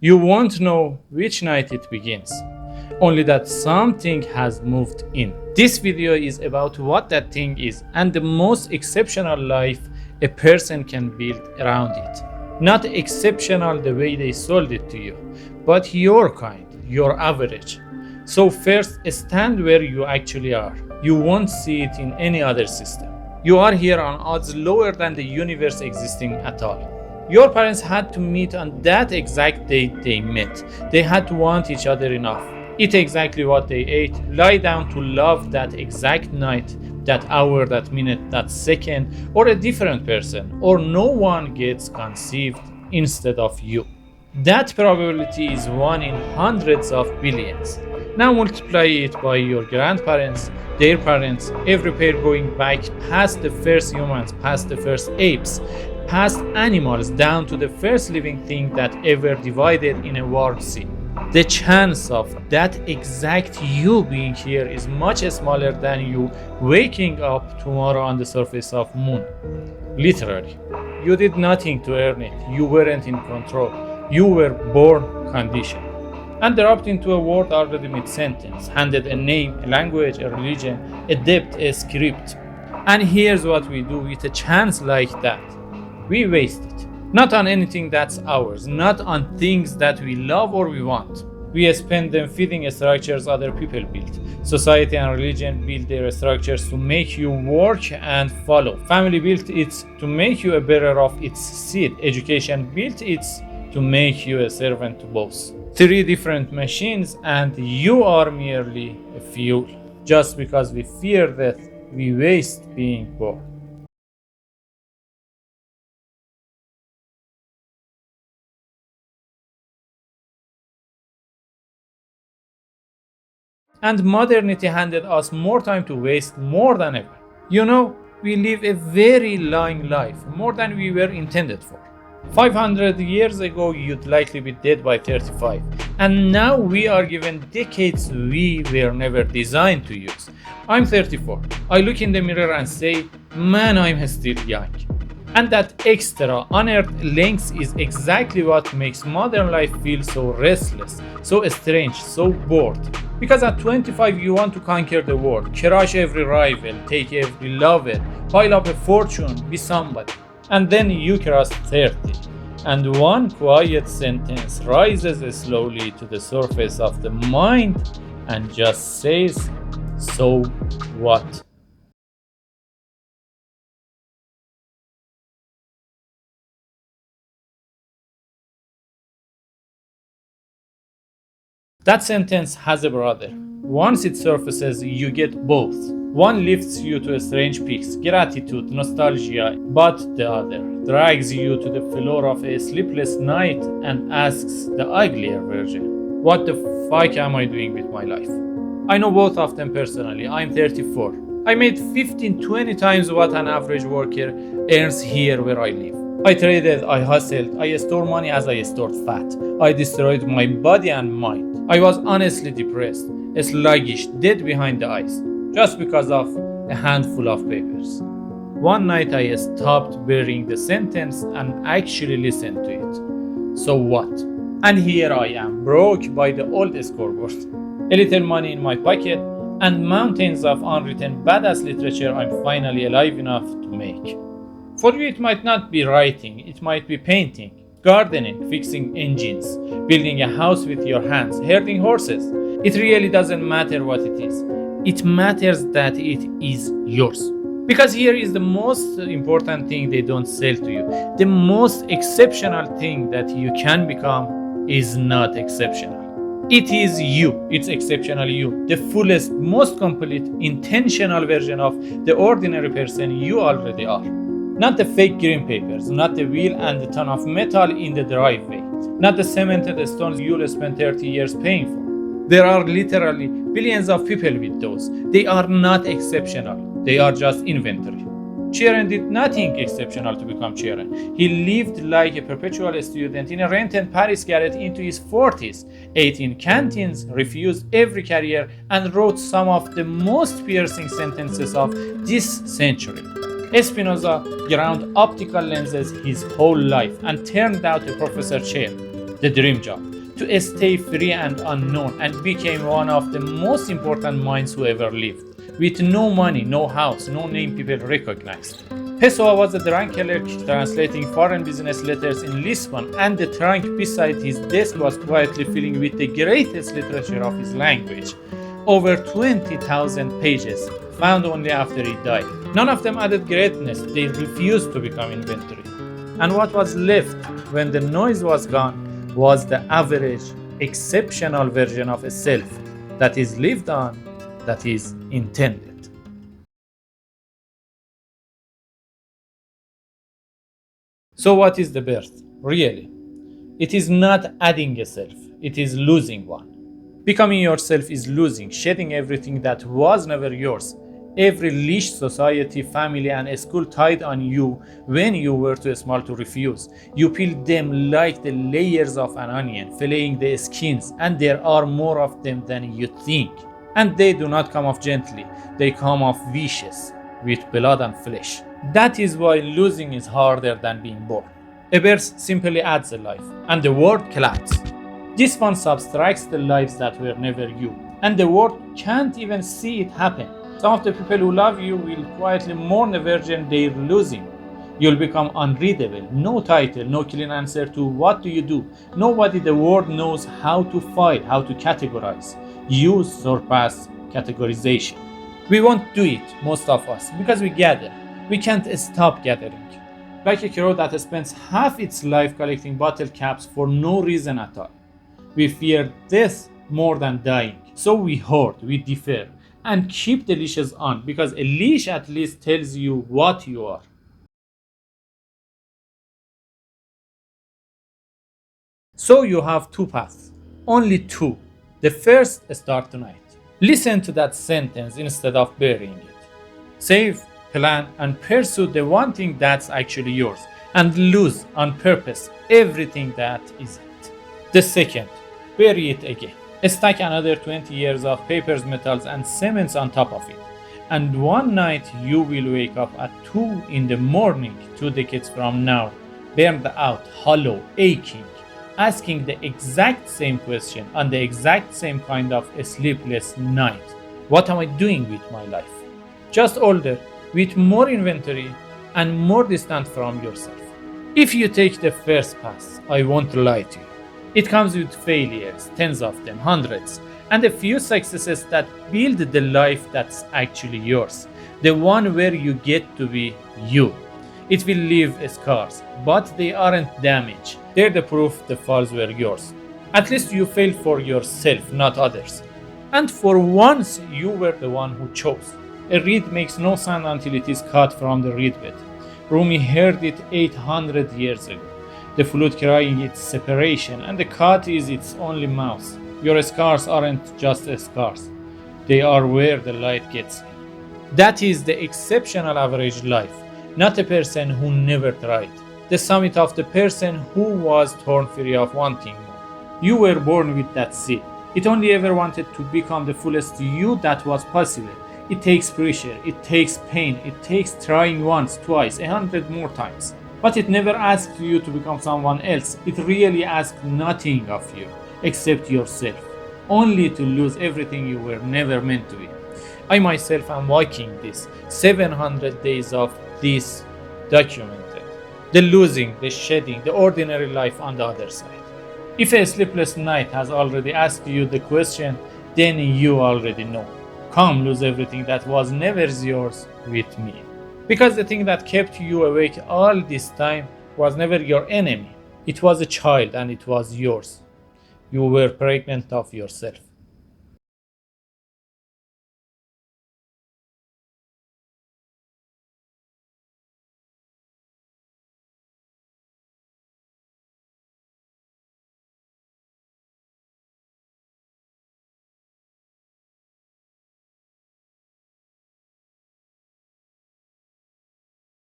You won't know which night it begins, only that something has moved in. This video is about what that thing is and the most exceptional life a person can build around it. Not exceptional the way they sold it to you, but your kind, your average. So first, stand where you actually are. You won't see it in any other system. You are here on odds lower than the universe existing at all. Your parents had to meet on that exact date they met. They had to want each other enough, eat exactly what they ate, lie down to love that exact night, that hour, that minute, that second, or a different person, or no one gets conceived instead of you. That probability is 1 in hundreds of billions. Now multiply it by your grandparents, their parents, every pair going back past the first humans, past the first apes, past animals, down to the first living thing that ever divided in a war sea. The chance of that exact you being here is much smaller than you waking up tomorrow on the surface of moon. Literally. You did nothing to earn it. You weren't in control. You were born conditioned and dropped into a world already mid-sentence, handed a name, a language, a religion, a depth, a script. And here's what we do with a chance like that. We waste it. Not on anything that's ours, not on things that we love or we want. We spend them feeding structures other people built. Society and religion build their structures to make you work and follow. Family built it to make you a bearer of its seed. Education built it to make you a servant to both. 3 different machines and you are merely a fuel. Just because we fear death, we waste being born. And modernity handed us more time to waste more than ever. You know, we live a very long life, more than we were intended for. 500 years ago, you'd likely be dead by 35. And now we are given decades we were never designed to use. I'm 34. I look in the mirror and say, man, I'm still young. And that extra unearthed length is exactly what makes modern life feel so restless, so strange, so bored. Because at 25 you want to conquer the world, crush every rival, take every lover, pile up a fortune, be somebody. And then you cross 30, and one quiet sentence rises slowly to the surface of the mind and just says, so what? That sentence has a brother. Once it surfaces, you get both. One lifts you to strange peaks, gratitude, nostalgia, but the other drags you to the floor of a sleepless night and asks the uglier version, what the fuck am I doing with my life? I know both of them personally. I'm 34. I made 15-20 times what an average worker earns here where I live. I traded, I hustled, I stored money as I stored fat. I destroyed my body and mind. I was honestly depressed, sluggish, dead behind the eyes, just because of a handful of papers. One night I stopped burying the sentence and actually listened to it. So what? And here I am, broke by the old scoreboard. A little money in my pocket and mountains of unwritten badass literature I'm finally alive enough to make. For you it might not be writing, it might be painting, gardening, fixing engines, building a house with your hands, herding horses. It really doesn't matter what it is. It matters that it is yours. Because here is the most important thing they don't sell to you. The most exceptional thing that you can become is not exceptional. It is you. It's exceptional you. The fullest, most complete, intentional version of the ordinary person you already are. Not the fake green papers, not the wheel and the ton of metal in the driveway, not the cemented stones you'll spend 30 years paying for. There are literally billions of people with those. They are not exceptional. They are just inventory. Chiron did nothing exceptional to become Chiron. He lived like a perpetual student in a rented Paris garret into his 40s, ate in canteens, refused every career, and wrote some of the most piercing sentences of this century. Spinoza ground optical lenses his whole life and turned out a professor chair, the dream job. to stay free and unknown, and became one of the most important minds who ever lived. With no money, no house, no name people recognized. Pessoa was a drunk clerk translating foreign business letters in Lisbon, and the trunk beside his desk was quietly filling with the greatest literature of his language. Over 20,000 pages, found only after he died. None of them added greatness, they refused to become inventory. And what was left when the noise was gone was the average, exceptional version of a self that is lived on, that is intended. So what is the birth? Really? It is not adding a self, it is losing one. Becoming yourself is losing, shedding everything that was never yours. Every leash society, family, and a school tied on you when you were too small to refuse. You peel them like the layers of an onion, filleting the skins, and there are more of them than you think. And they do not come off gently, they come off vicious, with blood and flesh. That is why losing is harder than being born. A birth simply adds a life, and the world collapses. This one subtracts the lives that were never you, and the world can't even see it happen. Some of the people who love you will quietly mourn the version they're losing. You'll become unreadable, no title, no clean answer to what do you do. Nobody in the world knows how to fight, how to categorize. You surpass categorization. We won't do it, most of us, because we gather. We can't stop gathering. Like a crow that spends half its life collecting bottle caps for no reason at all. We fear death more than dying, so we hoard, we defer, and keep the leashes on, because a leash at least tells you what you are. So you have two paths, only two. The first, start tonight. Listen to that sentence instead of burying it. Save, plan, and pursue the one thing that's actually yours, and lose on purpose everything that isn't. The second, bury it again. Stack another 20 years of papers, metals, and cements on top of it. And one night you will wake up at 2 in the morning, 2 decades from now, burned out, hollow, aching, asking the exact same question on the exact same kind of a sleepless night. What am I doing with my life? Just older, with more inventory, and more distant from yourself. If you take the first path, I won't lie to you. It comes with failures, tens of them, hundreds, and a few successes that build the life that's actually yours, the one where you get to be you. It will leave scars, but they aren't damage. They're the proof the falls were yours. At least you failed for yourself, not others. And for once, you were the one who chose. A reed makes no sound until it is cut from the reed bed. Rumi heard it 800 years ago. The flute crying its separation, and the cut is its only mouth. Your scars aren't just scars. They are where the light gets in. That is the exceptional average life, not a person who never tried. The summit of the person who was torn free of wanting more. You were born with that seed. It only ever wanted to become the fullest you that was possible. It takes pressure, it takes pain, it takes trying once, twice, 100 more times. But it never asked you to become someone else. It really asked nothing of you, except yourself. Only to lose everything you were never meant to be. I myself am walking this. 700 days of this documented. The losing, the shedding, the ordinary life on the other side. If a sleepless night has already asked you the question, then you already know. Come lose everything that was never yours with me. Because the thing that kept you awake all this time was never your enemy. It was a child and it was yours. You were pregnant of yourself.